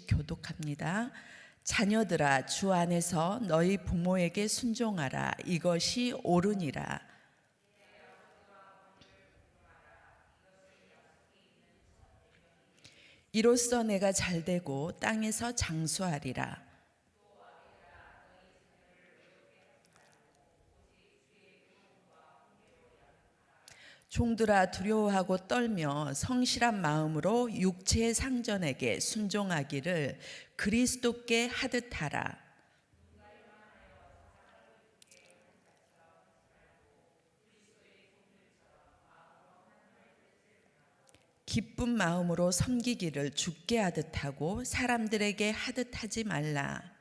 교독합니다. 자녀들아, 주 안에서 너희 부모에게 순종하라. 이것이 옳으니라. 이로써 내가 잘되고 땅에서 장수하리라. 종들아, 두려워하고 떨며 성실한 마음으로 육체의 상전에게 순종하기를 그리스도께 하듯 하라. 기쁜 마음으로 섬기기를 주께 하듯 하고 사람들에게 하듯 하지 말라.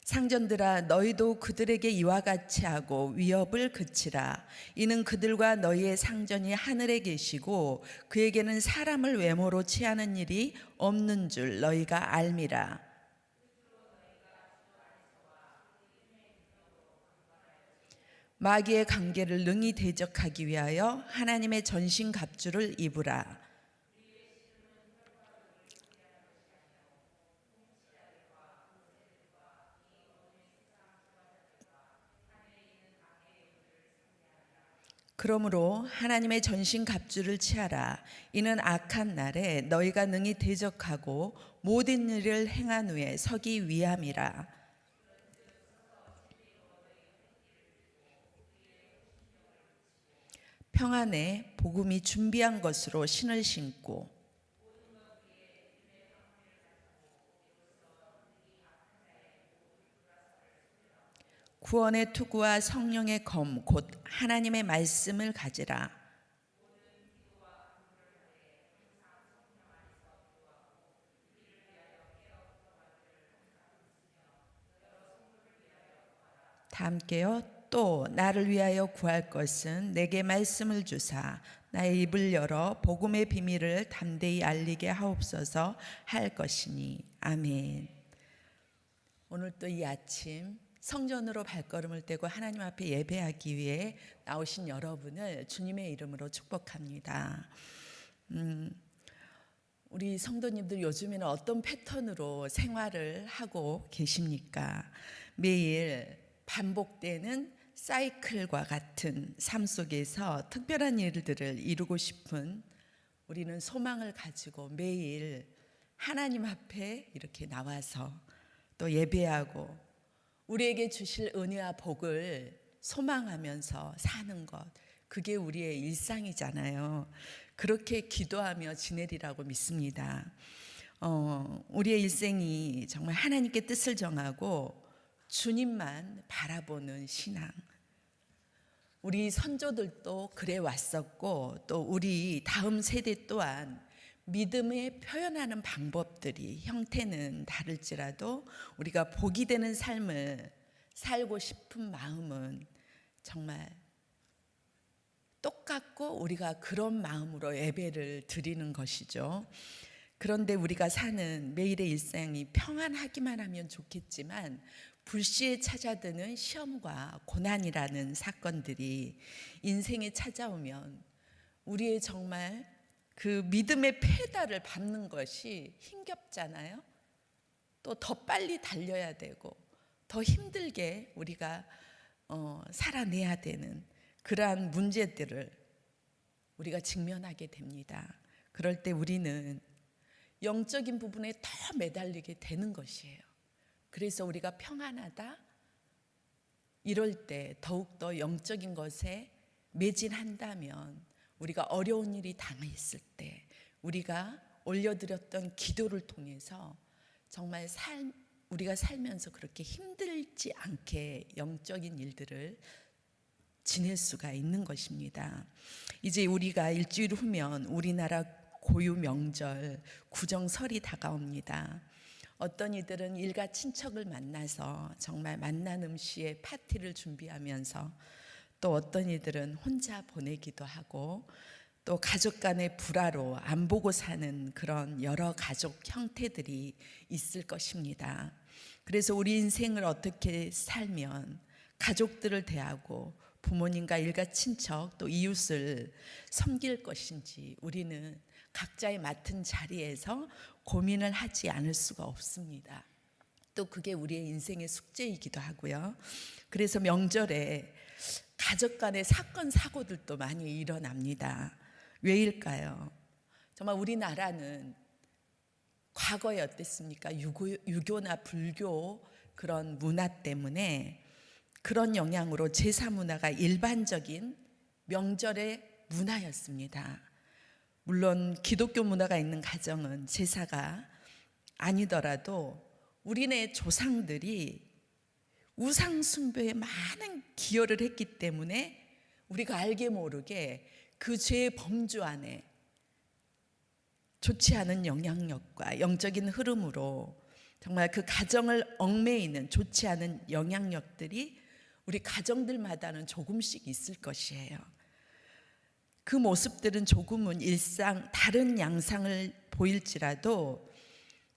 상전들아, 너희도 그들에게 이와 같이 하고 위협을 그치라. 이는 그들과 너희의 상전이 하늘에 계시고 그에게는 사람을 외모로 취하는 일이 없는 줄 너희가 알미라. 마귀의 관계를 능히 대적하기 위하여 하나님의 전신갑주를 입으라. 그러므로 하나님의 전신갑주를 취하라. 이는 악한 날에 너희가 능히 대적하고 모든 일을 행한 후에 서기 위함이라. 평안에 복음이 준비한 것으로 신을 신고 구원의 투구와 성령의 검 곧 하나님의 말씀을 가지라. 다 함께요. 또 나를 위하여 구할 것은 내게 말씀을 주사 나의 입을 열어 복음의 비밀을 담대히 알리게 하옵소서 할 것이니. 아멘. 오늘 또 이 아침 성전으로 발걸음을 떼고 하나님 앞에 예배하기 위해 나오신 여러분을 주님의 이름으로 축복합니다. 우리 성도님들 요즘에는 어떤 패턴으로 생활을 하고 계십니까? 매일 반복되는 사이클과 같은 삶 속에서 특별한 일들을 이루고 싶은 우리는 소망을 가지고 매일 하나님 앞에 이렇게 나와서 또 예배하고 우리에게 주실 은혜와 복을 소망하면서 사는 것, 그게 우리의 일상이잖아요. 그렇게 기도하며 지내리라고 믿습니다. 우리의 일생이 정말 하나님께 뜻을 정하고 주님만 바라보는 신앙. 우리 선조들도 그래 왔었고 또 우리 다음 세대 또한 믿음에 표현하는 방법들이 형태는 다를지라도 우리가 복이 되는 삶을 살고 싶은 마음은 정말 똑같고 우리가 그런 마음으로 예배를 드리는 것이죠. 그런데 우리가 사는 매일의 일상이 평안하기만 하면 좋겠지만 불시에 찾아드는 시험과 고난이라는 사건들이 인생에 찾아오면 우리의 정말 그 믿음의 페달을 밟는 것이 힘겹잖아요. 또 더 빨리 달려야 되고 더 힘들게 우리가 살아내야 되는 그러한 문제들을 우리가 직면하게 됩니다. 그럴 때 우리는 영적인 부분에 더 매달리게 되는 것이에요. 그래서 우리가 평안하다 이럴 때 더욱더 영적인 것에 매진한다면 우리가 어려운 일이 당했을 때 우리가 올려드렸던 기도를 통해서 정말 우리가 살면서 그렇게 힘들지 않게 영적인 일들을 지낼 수가 있는 것입니다. 이제 우리가 일주일 후면 우리나라 고유 명절 구정설이 다가옵니다. 어떤 이들은 일가 친척을 만나서 정말 만난 음식의 파티를 준비하면서 또 어떤 이들은 혼자 보내기도 하고 또 가족 간의 불화로 안 보고 사는 그런 여러 가족 형태들이 있을 것입니다. 그래서 우리 인생을 어떻게 살면 가족들을 대하고 부모님과 일가 친척 또 이웃을 섬길 것인지 우리는 각자의 맡은 자리에서 고민을 하지 않을 수가 없습니다. 또 그게 우리의 인생의 숙제이기도 하고요. 그래서 명절에 가족 간의 사건 사고들도 많이 일어납니다. 왜일까요? 정말 우리나라는 과거에 어땠습니까? 유교나 불교 그런 문화 때문에 그런 영향으로 제사 문화가 일반적인 명절의 문화였습니다. 물론 기독교 문화가 있는 가정은 제사가 아니더라도 우리네 조상들이 우상 숭배에 많은 기여를 했기 때문에 우리가 알게 모르게 그 죄의 범주 안에 좋지 않은 영향력과 영적인 흐름으로 정말 그 가정을 얽매이는 좋지 않은 영향력들이 우리 가정들마다는 조금씩 있을 것이에요. 그 모습들은 조금은 일상 다른 양상을 보일지라도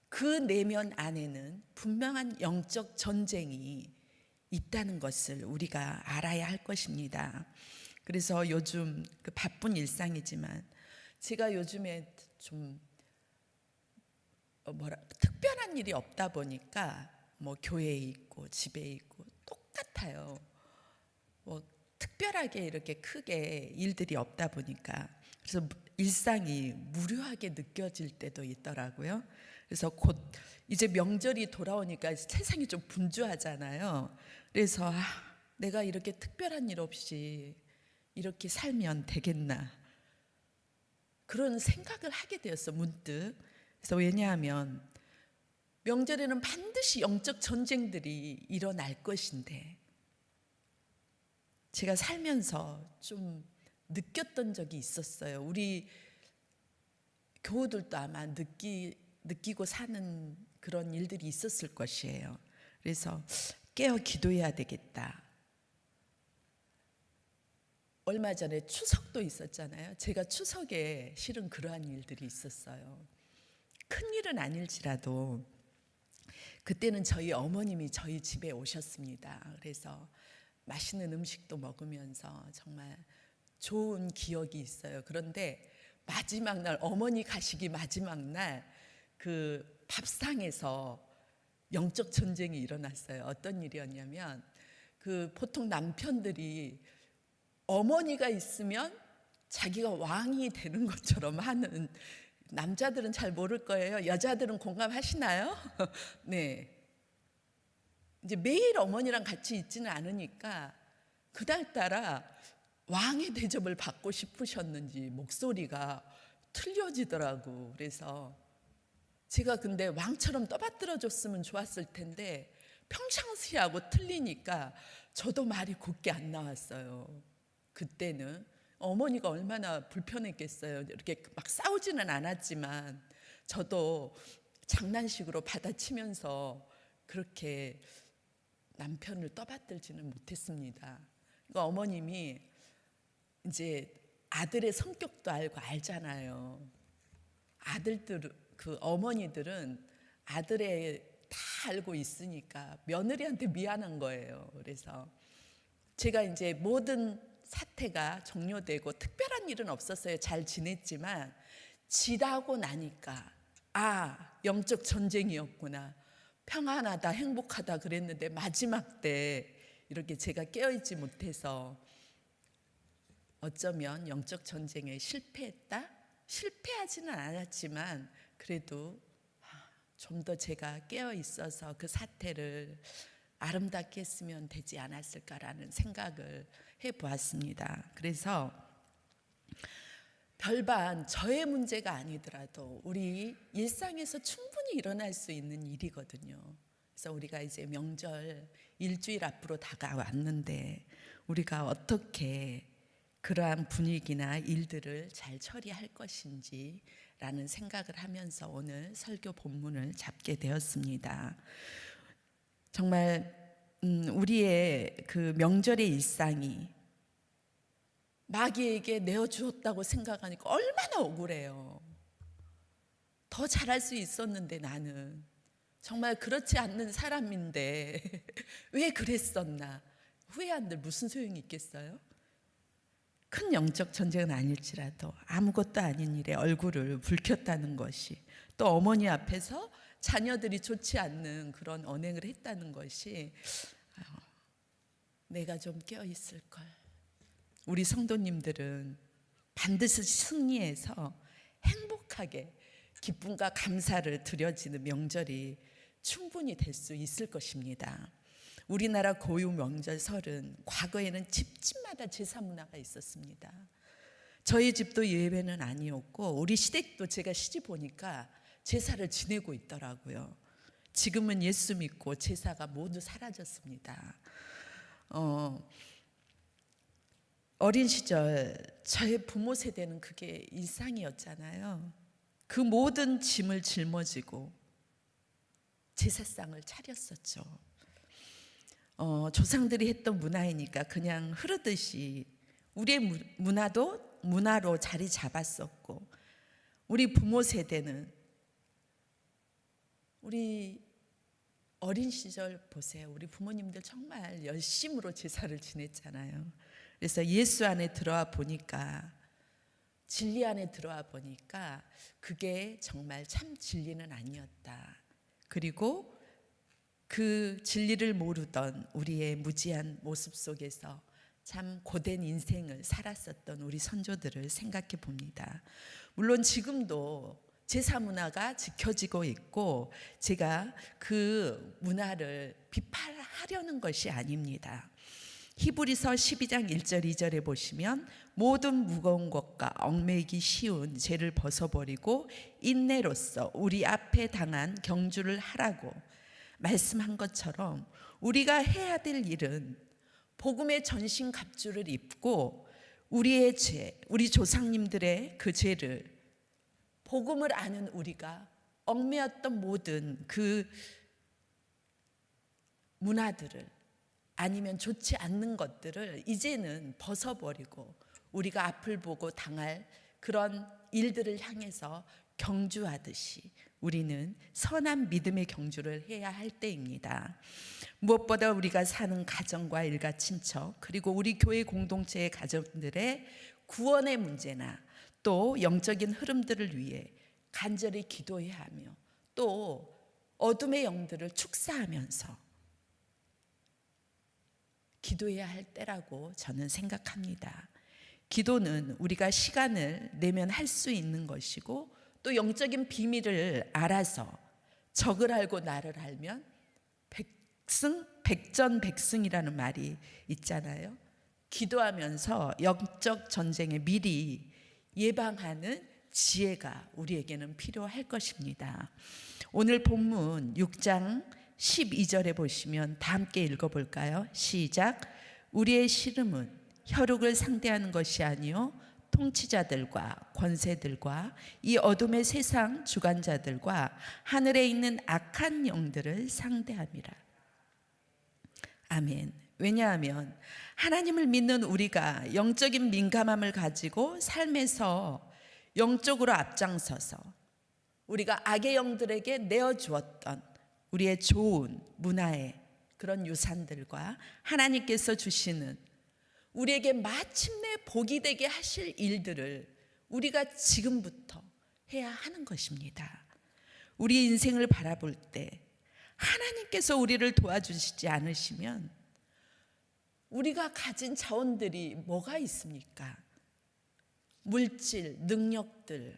그 내면 안에는 분명한 영적 전쟁이 있다는 것을 우리가 알아야 할 것입니다. 그래서 요즘 그 바쁜 일상이지만 제가 요즘에 좀 특별한 일이 없다 보니까 뭐 교회에 있고 집에 있고 똑같아요. 뭐 특별하게 이렇게 크게 일들이 없다 보니까 그래서 일상이 무료하게 느껴질 때도 있더라고요. 그래서 곧 이제 명절이 돌아오니까 세상이 좀 분주하잖아요. 그래서 내가 이렇게 특별한 일 없이 이렇게 살면 되겠나 그런 생각을 하게 되었어 문득. 그래서 왜냐하면 명절에는 반드시 영적 전쟁들이 일어날 것인데 제가 살면서 좀 느꼈던 적이 있었어요. 우리 교우들도 아마 느끼고 사는 그런 일들이 있었을 것이에요. 그래서 깨어 기도해야 되겠다. 얼마 전에 추석도 있었잖아요. 제가 추석에 실은 그러한 일들이 있었어요. 큰 일은 아닐지라도 그때는 저희 어머님이 저희 집에 오셨습니다. 그래서 맛있는 음식도 먹으면서 정말 좋은 기억이 있어요. 그런데 마지막 날 어머니 가시기 마지막 날 그 밥상에서 영적 전쟁이 일어났어요. 어떤 일이었냐면 그 보통 남편들이 어머니가 있으면 자기가 왕이 되는 것처럼 하는, 남자들은 잘 모를 거예요. 여자들은 공감하시나요? 네. 이제 매일 어머니랑 같이 있지는 않으니까 그날따라 왕의 대접을 받고 싶으셨는지 목소리가 틀려지더라고. 그래서 제가 근데 왕처럼 떠받들어 줬으면 좋았을 텐데 평상시하고 틀리니까 저도 말이 곱게 안 나왔어요. 그때는 어머니가 얼마나 불편했겠어요. 이렇게 막 싸우지는 않았지만 저도 장난식으로 받아치면서 그렇게 남편을 떠받들지는 못했습니다. 그러니까 어머님이 이제 아들의 성격도 알잖아요. 그 어머니들은 아들의 다 알고 있으니까 며느리한테 미안한 거예요. 그래서 제가 이제 모든 사태가 종료되고 특별한 일은 없었어요. 잘 지냈지만 지나고 나니까 영적 전쟁이었구나. 평안하다, 행복하다 그랬는데 마지막 때 이렇게 제가 깨어있지 못해서 어쩌면 영적 전쟁에 실패했다? 실패하지는 않았지만 그래도 좀 더 제가 깨어 있어서 그 사태를 아름답게 했으면 되지 않았을까라는 생각을 해보았습니다. 그래서 별반 저의 문제가 아니더라도 우리 일상에서 충분히 일어날 수 있는 일이거든요. 그래서 우리가 이제 명절 일주일 앞으로 다가왔는데 우리가 어떻게 그러한 분위기나 일들을 잘 처리할 것인지 라는 생각을 하면서 오늘 설교 본문을 잡게 되었습니다. 정말 우리의 그 명절의 일상이 마귀에게 내어주었다고 생각하니까 얼마나 억울해요. 더 잘할 수 있었는데 나는 정말 그렇지 않는 사람인데 왜 그랬었나. 후회한들 무슨 소용이 있겠어요? 큰 영적 전쟁은 아닐지라도 아무것도 아닌 일에 얼굴을 붉혔다는 것이, 또 어머니 앞에서 자녀들이 좋지 않는 그런 언행을 했다는 것이, 내가 좀 깨어 있을 걸. 우리 성도님들은 반드시 승리해서 행복하게 기쁨과 감사를 드려지는 명절이 충분히 될 수 있을 것입니다. 우리나라 고유 명절 설은 과거에는 집집마다 제사 문화가 있었습니다. 저희 집도 예외는 아니었고 우리 시댁도 제가 시집 보니까 제사를 지내고 있더라고요. 지금은 예수 믿고 제사가 모두 사라졌습니다. 어린 시절 저의 부모 세대는 그게 일상이었잖아요. 그 모든 짐을 짊어지고 제사상을 차렸었죠. 조상들이 했던 문화이니까 그냥 흐르듯이 우리의 문화도 문화로 자리 잡았었고, 우리 부모 세대는 우리 어린 시절 보세요. 우리 부모님들 정말 열심으로 제사를 지냈잖아요. 그래서 예수 안에 들어와 보니까, 진리 안에 들어와 보니까 그게 정말 참 진리는 아니었다. 그리고 그 진리를 모르던 우리의 무지한 모습 속에서 참 고된 인생을 살았었던 우리 선조들을 생각해 봅니다. 물론 지금도 제사 문화가 지켜지고 있고 제가 그 문화를 비판하려는 것이 아닙니다. 히브리서 12장 1절 2절에 보시면 모든 무거운 것과 얽매이기 쉬운 죄를 벗어버리고 인내로써 우리 앞에 당한 경주를 하라고 말씀한 것처럼, 우리가 해야 될 일은 복음의 전신갑주를 입고 우리의 죄, 우리 조상님들의 그 죄를, 복음을 아는 우리가 얽매였던 모든 그 문화들을, 아니면 좋지 않는 것들을 이제는 벗어버리고 우리가 앞을 보고 당할 그런 일들을 향해서 경주하듯이 우리는 선한 믿음의 경주를 해야 할 때입니다. 무엇보다 우리가 사는 가정과 일가 친척, 그리고 우리 교회 공동체의 가정들의 구원의 문제나 또 영적인 흐름들을 위해 간절히 기도해야 하며, 또 어둠의 영들을 축사하면서 기도해야 할 때라고 저는 생각합니다. 기도는 우리가 시간을 내면 할 수 있는 것이고, 또 영적인 비밀을 알아서 적을 알고 나를 알면 백전백승이라는 말이 있잖아요. 기도하면서 영적 전쟁에 미리 예방하는 지혜가 우리에게는 필요할 것입니다. 오늘 본문 6장 12절에 보시면 다 함께 읽어볼까요? 시작. 우리의 씨름은 혈육을 상대하는 것이 아니요 통치자들과 권세들과 이 어둠의 세상 주관자들과 하늘에 있는 악한 영들을 상대함이라. 아멘. 왜냐하면 하나님을 믿는 우리가 영적인 민감함을 가지고 삶에서 영적으로 앞장서서 우리가 악의 영들에게 내어주었던 우리의 좋은 문화의 그런 유산들과 하나님께서 주시는 우리에게 마침내 복이 되게 하실 일들을 우리가 지금부터 해야 하는 것입니다. 우리 인생을 바라볼 때 하나님께서 우리를 도와주시지 않으시면 우리가 가진 자원들이 뭐가 있습니까? 물질, 능력들,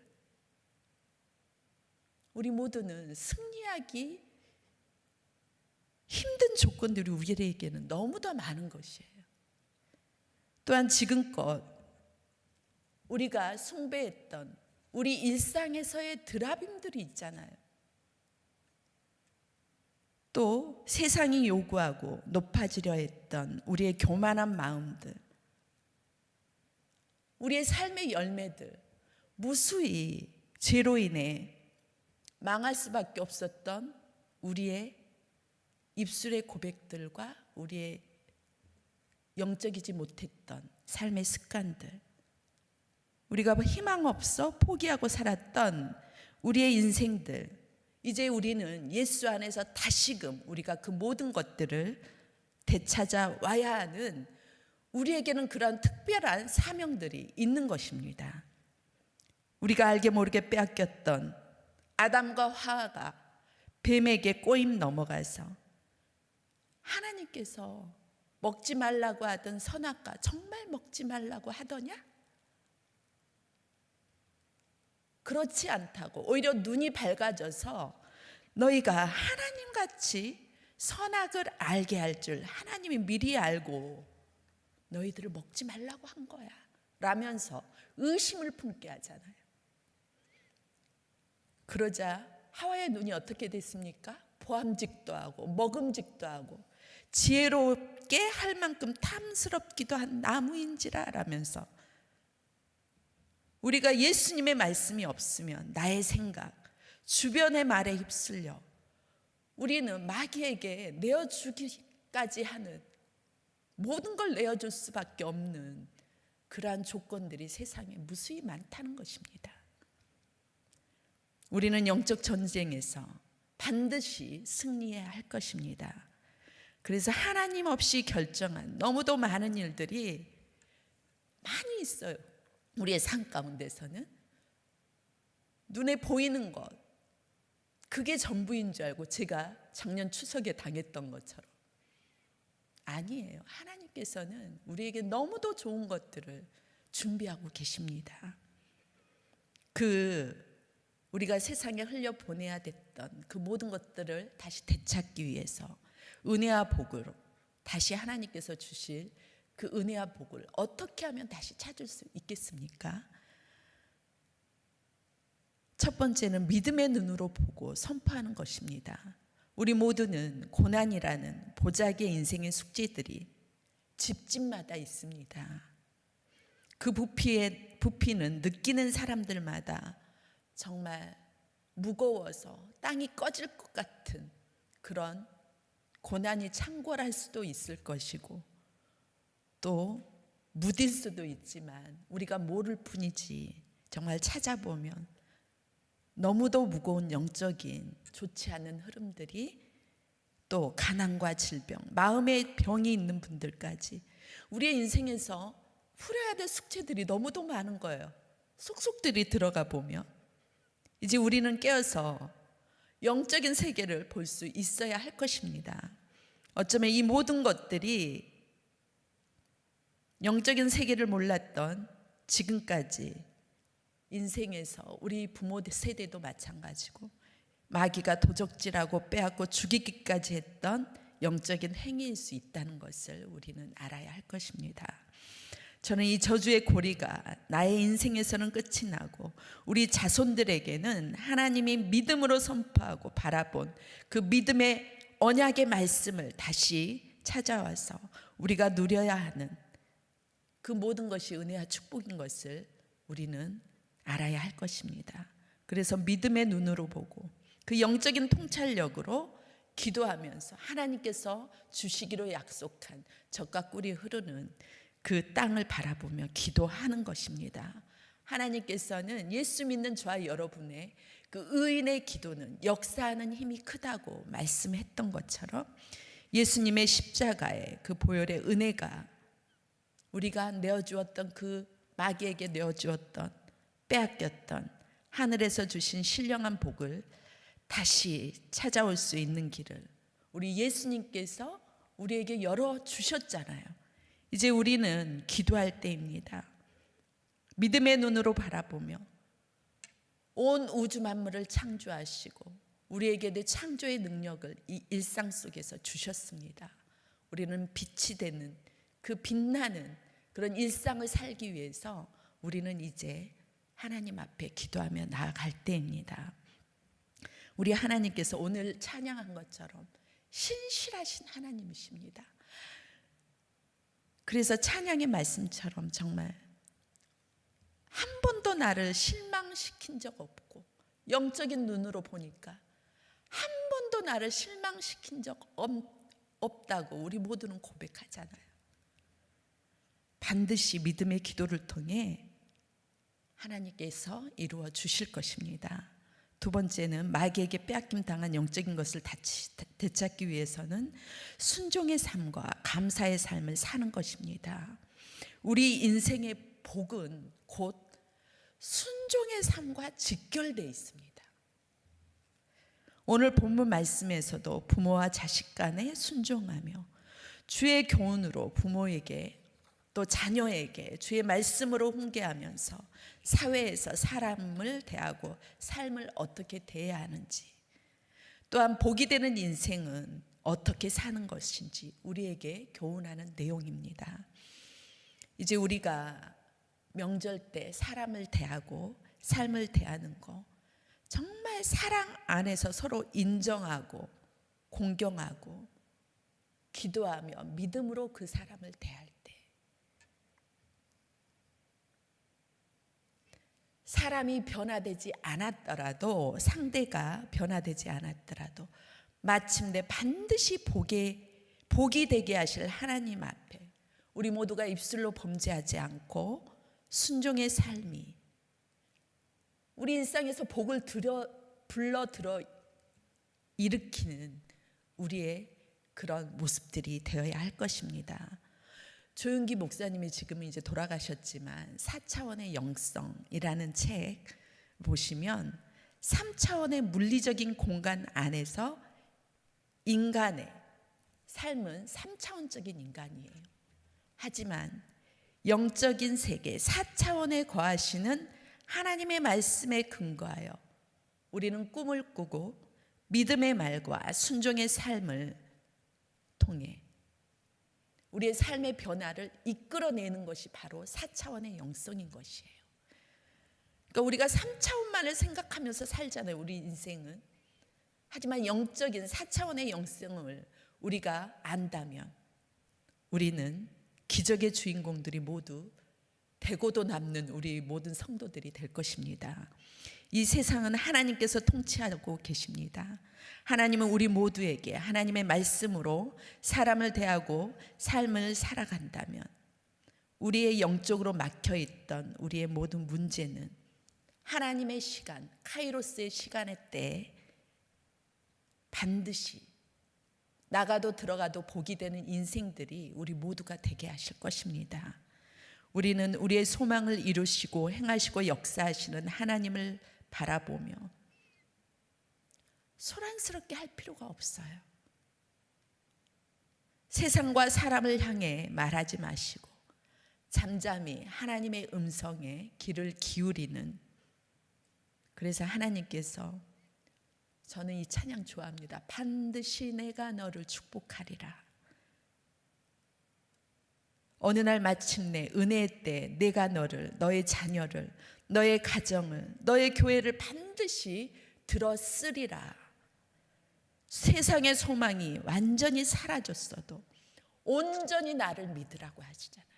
우리 모두는 승리하기 힘든 조건들이 우리에게는 너무도 많은 것이에요. 또한 지금껏 우리가 숭배했던 우리 일상에서의 드라빔들이 있잖아요. 또 세상이 요구하고 높아지려 했던 우리의 교만한 마음들, 우리의 삶의 열매들, 무수히 죄로 인해 망할 수밖에 없었던 우리의 입술의 고백들과 우리의 영적이지 못했던 삶의 습관들, 우리가 희망 없어 포기하고 살았던 우리의 인생들, 이제 우리는 예수 안에서 다시금 우리가 그 모든 것들을 되찾아와야 하는 우리에게는 그러한 특별한 사명들이 있는 것입니다. 우리가 알게 모르게 빼앗겼던 아담과 하와가 뱀에게 꼬임 넘어가서 하나님께서 먹지 말라고 하던 선악과 정말 먹지 말라고 하더냐? 그렇지 않다고 오히려 눈이 밝아져서 너희가 하나님같이 선악을 알게 할 줄 하나님이 미리 알고 너희들을 먹지 말라고 한 거야 라면서 의심을 품게 하잖아요. 그러자 하와의 눈이 어떻게 됐습니까? 보암직도 하고 먹음직도 하고 지혜롭게 할 만큼 탐스럽기도 한 나무인지라 라면서 우리가 예수님의 말씀이 없으면 나의 생각, 주변의 말에 휩쓸려 우리는 마귀에게 내어주기까지 하는 모든 걸 내어줄 수밖에 없는 그러한 조건들이 세상에 무수히 많다는 것입니다. 우리는 영적 전쟁에서 반드시 승리해야 할 것입니다. 그래서 하나님 없이 결정한 너무도 많은 일들이 많이 있어요. 우리의 삶 가운데서는 눈에 보이는 것 그게 전부인 줄 알고 제가 작년 추석에 당했던 것처럼 아니에요. 하나님께서는 우리에게 너무도 좋은 것들을 준비하고 계십니다. 우리가 세상에 흘려보내야 됐던 그 모든 것들을 다시 되찾기 위해서 은혜와 복으로 다시 하나님께서 주실 그 은혜와 복을 어떻게 하면 다시 찾을 수 있겠습니까? 첫 번째는 믿음의 눈으로 보고 선포하는 것입니다. 우리 모두는 고난이라는 보자기의 인생의 숙제들이 집집마다 있습니다. 그 부피는 느끼는 사람들마다 정말 무거워서 땅이 꺼질 것 같은 그런 고난이 창궐할 수도 있을 것이고 또 무딜 수도 있지만 우리가 모를 뿐이지 정말 찾아보면 너무도 무거운 영적인 좋지 않은 흐름들이 또 가난과 질병, 마음의 병이 있는 분들까지 우리의 인생에서 풀어야 될 숙제들이 너무도 많은 거예요. 속속들이 들어가 보면 이제 우리는 깨어서 영적인 세계를 볼 수 있어야 할 것입니다. 어쩌면 이 모든 것들이 영적인 세계를 몰랐던 지금까지 인생에서 우리 부모 세대도 마찬가지고 마귀가 도적질하고 빼앗고 죽이기까지 했던 영적인 행위일 수 있다는 것을 우리는 알아야 할 것입니다. 저는 이 저주의 고리가 나의 인생에서는 끝이 나고 우리 자손들에게는 하나님이 믿음으로 선포하고 바라본 그 믿음의 언약의 말씀을 다시 찾아와서 우리가 누려야 하는 그 모든 것이 은혜와 축복인 것을 우리는 알아야 할 것입니다. 그래서 믿음의 눈으로 보고 그 영적인 통찰력으로 기도하면서 하나님께서 주시기로 약속한 젖과 꿀이 흐르는 그 땅을 바라보며 기도하는 것입니다. 하나님께서는 예수 믿는 저와 여러분의 그 의인의 기도는 역사하는 힘이 크다고 말씀했던 것처럼 예수님의 십자가의 그 보혈의 은혜가 우리가 내어주었던 그 마귀에게 내어주었던 빼앗겼던 하늘에서 주신 신령한 복을 다시 찾아올 수 있는 길을 우리 예수님께서 우리에게 열어주셨잖아요. 이제 우리는 기도할 때입니다. 믿음의 눈으로 바라보며 온 우주 만물을 창조하시고 우리에게 내 창조의 능력을 이 일상 속에서 주셨습니다. 우리는 빛이 되는 그 빛나는 그런 일상을 살기 위해서 우리는 이제 하나님 앞에 기도하며 나아갈 때입니다. 우리 하나님께서 오늘 찬양한 것처럼 신실하신 하나님이십니다. 그래서 찬양의 말씀처럼 정말 한 번도 나를 실망시킨 적 없고 영적인 눈으로 보니까 한 번도 나를 실망시킨 적 없다고 우리 모두는 고백하잖아요. 반드시 믿음의 기도를 통해 하나님께서 이루어 주실 것입니다. 두 번째는 마귀에게 빼앗김 당한 영적인 것을 되찾기 위해서는 순종의 삶과 감사의 삶을 사는 것입니다. 우리 인생의 복은 곧 순종의 삶과 직결되어 있습니다. 오늘 본문 말씀에서도 부모와 자식 간에 순종하며 주의 교훈으로 부모에게 또 자녀에게 주의 말씀으로 훈계하면서 사회에서 사람을 대하고 삶을 어떻게 대해야 하는지, 또한 복이 되는 인생은 어떻게 사는 것인지 우리에게 교훈하는 내용입니다. 이제 우리가 명절 때 사람을 대하고 삶을 대하는 거, 정말 사랑 안에서 서로 인정하고 공경하고 기도하며 믿음으로 그 사람을 대할 때, 사람이 변화되지 않았더라도, 상대가 변화되지 않았더라도 마침내 반드시 복이 되게 하실 하나님 앞에 우리 모두가 입술로 범죄하지 않고 순종의 삶이 우리 일상에서 복을 불러 일으키는 우리의 그런 모습들이 되어야 할 것입니다. 조윤기 목사님이 지금은 이제 돌아가셨지만 4차원의 영성이라는 책 보시면 3차원의 물리적인 공간 안에서 인간의 삶은 3차원적인 인간이에요. 하지만 영적인 세계 4차원에 거하시는 하나님의 말씀에 근거하여 우리는 꿈을 꾸고 믿음의 말과 순종의 삶을 통해 우리의 삶의 변화를 이끌어내는 것이 바로 4차원의 영성인 것이에요. 그러니까 우리가 3차원만을 생각하면서 살잖아요, 우리 인생은. 하지만 영적인 4차원의 영성을 우리가 안다면 우리는 기적의 주인공들이 모두 되고도 남는 우리 모든 성도들이 될 것입니다. 이 세상은 하나님께서 통치하고 계십니다. 하나님은 우리 모두에게 하나님의 말씀으로 사람을 대하고 삶을 살아간다면 우리의 영적으로 막혀있던 우리의 모든 문제는 하나님의 시간, 카이로스의 시간의 때에 반드시 나가도 들어가도 복이 되는 인생들이 우리 모두가 되게 하실 것입니다. 우리는 우리의 소망을 이루시고 행하시고 역사하시는 하나님을 바라보며 소란스럽게 할 필요가 없어요. 세상과 사람을 향해 말하지 마시고 잠잠히 하나님의 음성에 귀를 기울이는, 그래서 하나님께서, 저는 이 찬양 좋아합니다. 반드시 내가 너를 축복하리라. 어느 날 마침내 은혜의 때 내가 너를, 너의 자녀를, 너의 가정을, 너의 교회를 반드시 들어쓰리라. 세상의 소망이 완전히 사라졌어도 온전히 나를 믿으라고 하시잖아요.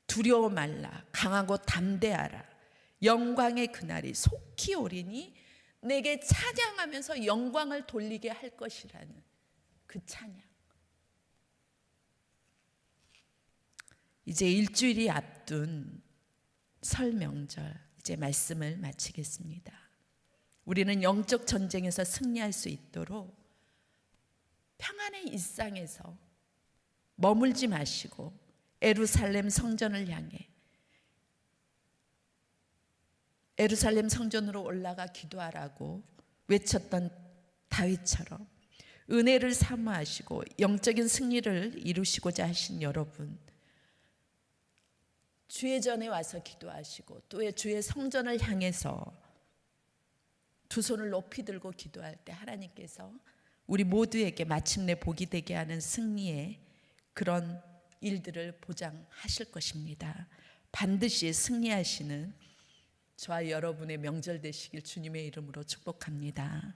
두려워 말라, 강하고 담대하라. 영광의 그날이 속히 오리니 내게 찬양하면서 영광을 돌리게 할 것이라는 그 찬양. 이제 일주일이 앞둔 설 명절, 이제 말씀을 마치겠습니다. 우리는 영적 전쟁에서 승리할 수 있도록 평안의 일상에서 머물지 마시고 예루살렘 성전을 향해, 예루살렘 성전으로 올라가 기도하라고 외쳤던 다윗처럼 은혜를 사모하시고 영적인 승리를 이루시고자 하신 여러분, 주의 전에 와서 기도하시고 또 주의 성전을 향해서 두 손을 높이 들고 기도할 때 하나님께서 우리 모두에게 마침내 복이 되게 하는 승리의 그런 일들을 보장하실 것입니다. 반드시 승리하시는 저와 여러분의 명절 되시길 주님의 이름으로 축복합니다.